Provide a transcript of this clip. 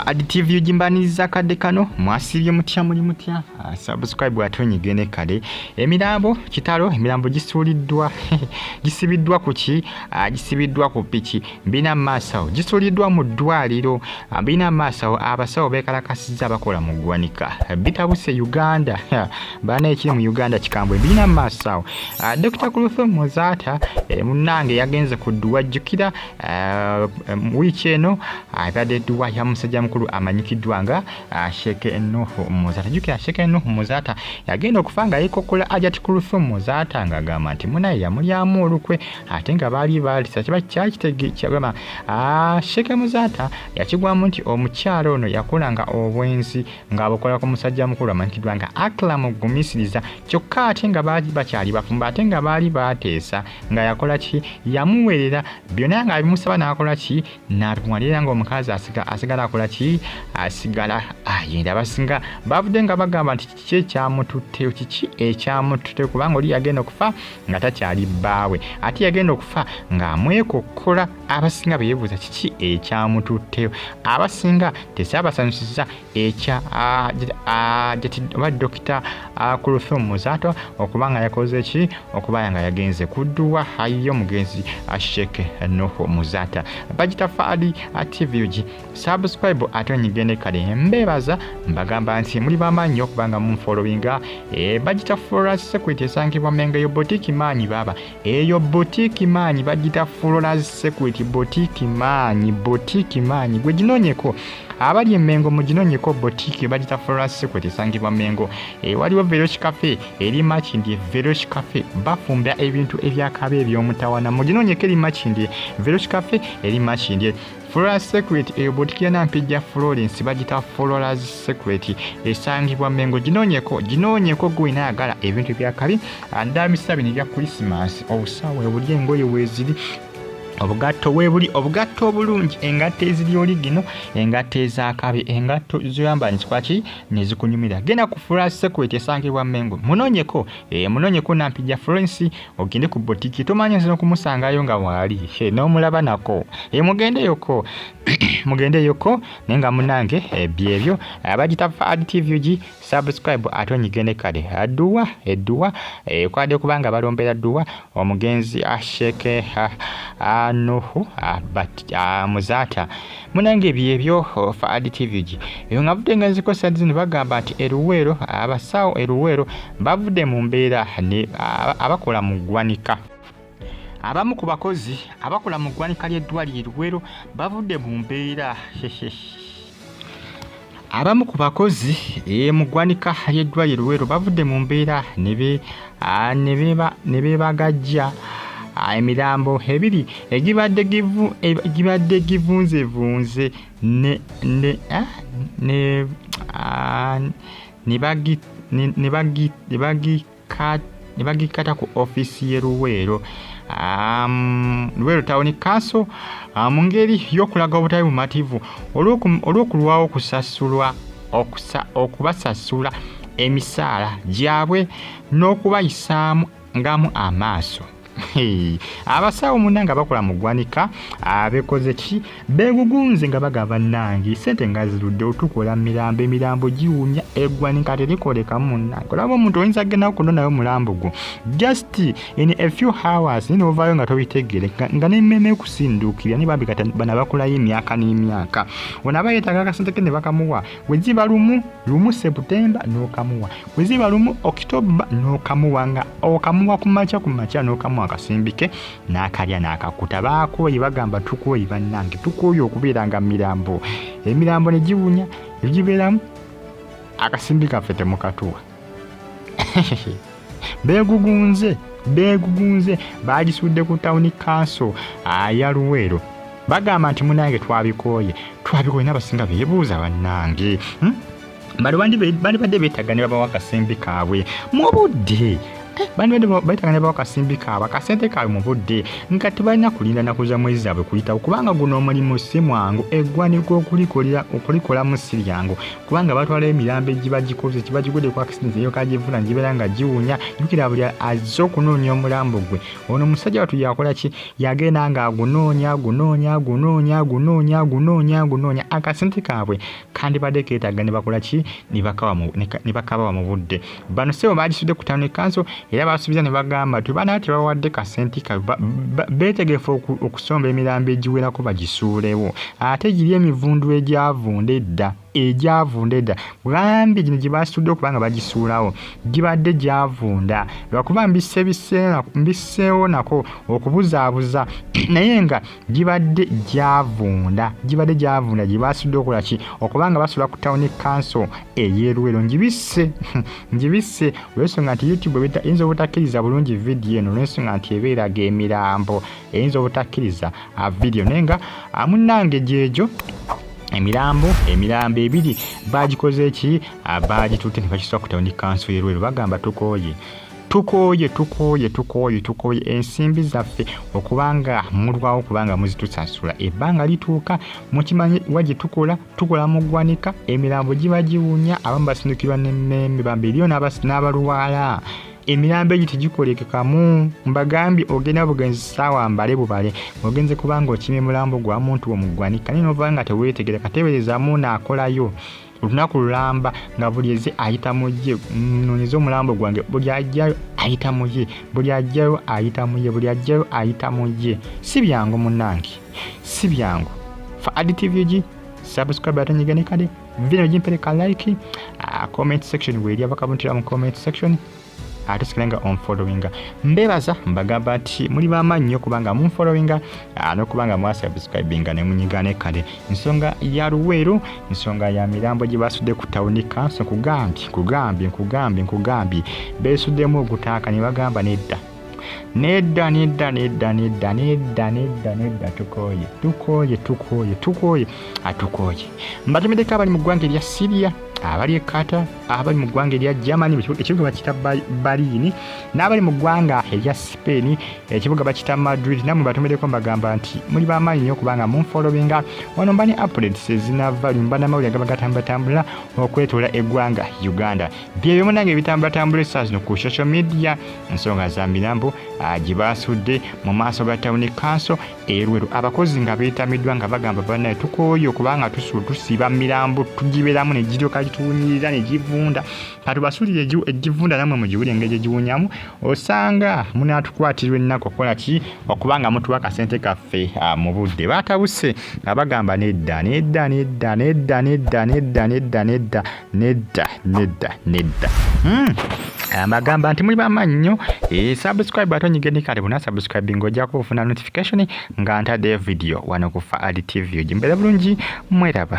Fadi TV ujimbaniriza kadde kano mwasibye mutya muli mutya subscribe atonyigene kale Emirambo kitalo Emirambo gisuliddwa gisibiddwa kuki gisibiddwa ku piki bina masawo gisuliddwa mu ddwaliro bina masawo abasawo bekalakasiza bakola mu ggwanika bitabuse Uganda bana ekiri mu Uganda kikambwe bina masawo Dr. Kuluthumu Muzaata munange yagenze kuddwa jukira wiki eno abadde ddwa ya musajja mukulu amanyikiddwa nga Sheke Nuhu Muzaata jukira Sheke Nuhu Muzaata yagenda okufanga yikokola ajati Kuluthumu Muzaata nga gamba nti munaye yamulyamu olukwe ate nga baali balisa kiba kyakitege kyagamba Sheke Muzaata yakigwamu nti omukyalo ono yakolanga obwenzi ng'abukola ku musajja mukulu amanyikiddwa nga Aklamu gumisiriza kyokka ate nga baali bakyali bafumba ate nga baali bateesa nga yakola ki yamuwerera byonna nga bimusaba n'akola ki n'abimuwalira nga omukazi asigala akola ki asigala ayenda basinga bavudde nga bagamba nti kiki ekyamututte kiki ekyamututte kubanga oli yagenda okufa nga takyali bbaawe ate yagenda okufa ng'amwekokkola abasinga beebuuza kiki ekyamututteyo abasinga tekyabasanyusiza ekya oba Dr. Kuluthumu Muzaata okuba nga yakoze ki okuba nga yagenze kudduwa ayiyo mugenzi Sheke Nuhu Muzaata Bagita Fadi TV uji subscribe atonyigende kale mbebaza mbagamba nti muli bamanyi okubanga mumfollowinga Bagita Flowers Security esangibwa Mengo yo boutique manyi baba eyo boutique manyi Bagita Flowers Security boutique manyi gwe ginonyeko abali Mengo muginonyeko boutique Bagita Flowers Security esangibwa Mengo waliwo Veloci Cafe eri Machindi Veloci Cafe bafumba ebintu ebyakabe ebyomutawana muginonyeko eri Machindi Veloci Cafe eri Machindi Flowers Security eyo boutique ya Nampijja Florence Bagita Flowers Security esangibwa Mengo ginonyeko gwina agala ebintu byakabi andamisa bino bya Christmas obusawe obuli engoye weziri obugatto webuli obugatto obulungi engatto eziri oligino engatto ezakabe engatto zoyamba nzikwaki nezikunyumira genda ku Flowers Security esangibwa Mengo munonyeko Nampijja Florence ogende ku boutique tomanya nzino kumusangayo nga wali n'omulaba nako mugende yoko nenga munange byebyo Bagita Fadi TV subscribe atonyigende kale edduwa kwade kubanga balombera dduwa omugenzi Sheke Nuhu Muzaata munange byebyo Fadi TV eyo ngavudde nga nzikosa zino bagamba nti eruwero abasawo eruwero bavudde mu mbeera abakola mu ggwanika abamu ku bakozi abakola mu ggwanika ly'eddwaliro Luwero bavudde mu mbeera abamu ku bakozi mu ggwanika ly'eddwaliro Luwero bavudde mu mbeera ne beebagajja emirambo ebiri egibadde givunzevunze ne bagikata ku office ye Luwero Luwero Town Council mu ngeri y'okulaga obutabi bumativu olw'okulwawo okubasasula emisaala gyabwe n'okubayisaamu ngamu amaaso abasawo munanga bakola mu ggwanika abekoze ki begugunze nga bagaba nangi sente nga zirudde otukola emirambo giwunya eggwanika terikoleka munanga olaba omuntu oyinza genda okunonayo mulambo gwo just in a few hours nino ovaayo nga tobitegere nga n'emmeme kusinduukirira ne bambi kati bana bakolayo emyaka n'emyaka ono aba yeetaaga akasente ke ne bakamuwa bwe ziba lumu September n'okamuwa bwe ziba lumu October n'okamuwa nga okamuwa ku makya n'okamuwa akasimbike n'akalya n'akakuta baakooyi bagamba tukooyi bannange tukooyi okubeera nga emirambo ne giwunya egibeeramu akasimbi kaffe temukatuwa beegugunze baagisudde ku Town Council ya Luwero bagamba nti munange twabikooye n'abasinga beebuuza bannange bali badde beetagga ne babawa akasimbi kaabwe mu budde bandi bayitanga ne kasimbi kaaba kasente kaabwe mu budde nga tebalina kulinda naku za mwezi zaabwe kuyitawo kubanga guno omulimu si mwangu eggwaniko okulikola mu si lyangu kubanga batwala emirambo egibagikoze kibagigudde ku accident eyo kagivuna gibeera nga giwunya jjukira buli azze okunoonya omulambo gwe ono omusajja watu yakola ki yagenda nga agunoonya akasente kaabwe kandibadde keetaaga ne bakola ki ne bakabawa mu budde bano sebo bagisudde ku town council era basuubiza ne bagamba tubana tebawadde kasente kaabwe beetegefu okusomba emirambo egiwerako bagisuulewo ate giri emivundu egyavunda edda bambi gino gye basitudde okubanga bagisuulawo gibadde gyavunda lwakuba mbisseewo nako okubuzaabuza naye nga gibadde gyavunda gye basitudde okola ki okubanga basula ku town council ey'Erwero njibisse olw'ensonga nti YouTube eyinza obutakkiriza bulungi vidiyo eno olw'ensonga nti ebeeraga emirambo eyinza obutakkiriza vidiyo naye nga munnange gyejo emirambo ebiri bagikoze eki bagitutte ne bakisula ku town council y'Erwero bagamba tukooye ensimbi zaffe okubanga mulwawo kubanga muzitusasula ebbanga lituuka mukimanyi waje tukola mu ggwanika emirambo giba giwunya abamu basindukirwa n'emmeme bambiriyo n'abalwala emirambo egyo tegikolekekamu mbagambye ogenda bugenzi ssaawa mbale bubale ogenze kubanga okimye mulambo gwa muntu wo mu ggwanika naye n'ovanga nga teweetegereka teeberezaamu n'akolayo olunaku lulamba nga buli eze ayita mu ye nonyeza omulambo gwange buli ajjayo ayita mu ye si byangu munnange si byangu fa adtv gi subscribe atanyigane kade video gimpereka like comment section weri abakabuntira mu comment section ate sikirenga on followinga mbebaza mbagamba nti muli bamaanyi nnyo kubanga munfollowinga n'okubanga mwasubscribinga ne munyigane kale ensonga ya Luweero ensonga ya mirambo gye basudde ku town council nkugambye beesuddemu ogutaaka ne bagamba nedda tukooye mbatumideko abali mu ggwanga erya Syria abali e Qatar abali mu ggwanga erya Germany ekibuga bakita Berlin n'abali mu ggwanga erya Spain ekibuga bakita Madrid namwe batumideko mbagamba nti muli bamaanyi nnyo kubanga munfollowinga wano mbani updates ezinava lumbana mawulire agabagatambula okwetoola eggwanga Uganda byebyo munange ebitambula essaawa zino ku social media ensonga za mirambo gye basudde mu maaso ga town council Erwero abakozi nga beetamiddwa nga bagamba banaye tukooye okubanga tusiba mirambo tugibeeramu ne giryoka gituwunyirira ne givunda katubasuulire egivunda namwe mugiwulire engeri egiwunyamu osanga munatukwatirwa ennaku okukola ki okubanga mutuwa akasente kaffe mu budde batabuse nga bagamba nedda bagamba nti muli bamaanyi nnyo subscribe atonyigende kale buna subscribe ng'ojjako ofuna notification nga ntadde video wano ku Faad TV ogimbeera bulungi mweraba